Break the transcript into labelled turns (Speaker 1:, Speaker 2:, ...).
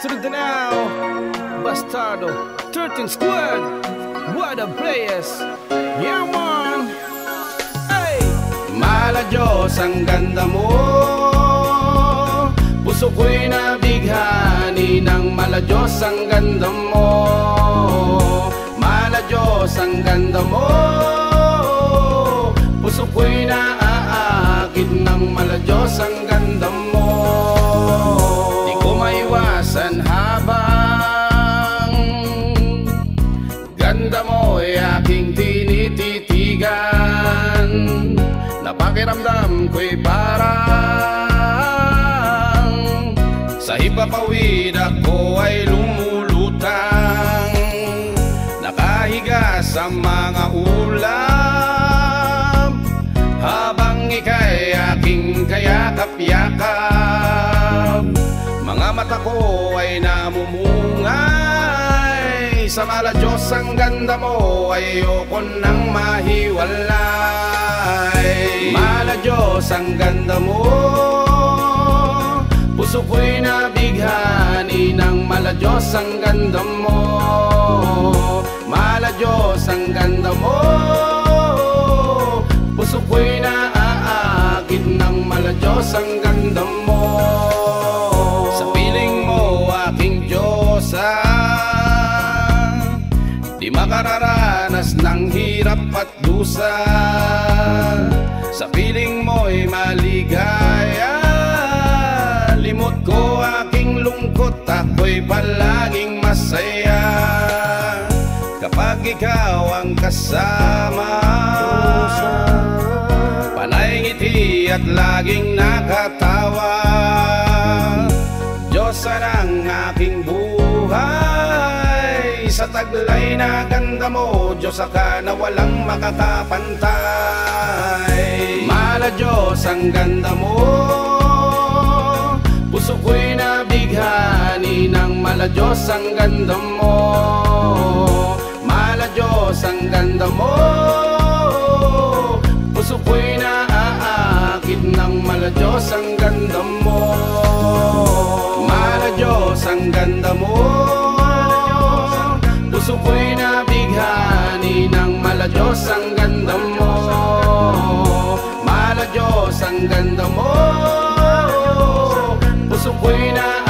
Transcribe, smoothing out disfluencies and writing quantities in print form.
Speaker 1: Street now, Bastardo, 13 Squad, what a players, yeah man. Hey! Mala Diyos, ang ganda mo, puso ko'y nabighani ng mala Diyos, ang ganda mo. Mala Diyos, ang ganda mo, puso ko'y naaakit ng mala Diyos, ang ganda mo. Di ko maiwasan habang ganda mo'y aking tinititigan. Napakiramdam ko'y parang sa hipapawid ako ay lumulutang. Nakahiga sa mga ulap habang ika'y aking kayakap-yakap. Mga mata ko ay namumungay sa mala Diyos, ang ganda mo, ayoko nang mahiwalay. Mala Diyos, ang ganda mo, puso ko'y nabighani ng mala Diyos, ang ganda mo. Mala Diyos, ang ganda mo, puso ko'y naaakit ng mala Diyos, ang ganda mo. Sa piling mo, aking Diyosa, di makararanas ng hirap at dusa. Sa piling mo'y maligaya, limot ko aking lungkot, ako'y palaging masaya kapag ikaw ang kasama. Panay ngiti at laging nakatawa. Diyosa ng aking buhay, sa taglay na ganda mo, Diyosa ka na walang makakapantay. Mala Diyos, ang ganda mo, puso ko'y nabighani ng mala Diyos, ang ganda mo. Mala Diyos, ang ganda mo, puso ko'y naaakit ng mala Diyos, ang ganda mo. Mala Diyos, ang ganda mo, puso ko'y nabighani ng mala Diyos, ang ganda mo. Mala Diyos, ang ganda mo, puso ko'y na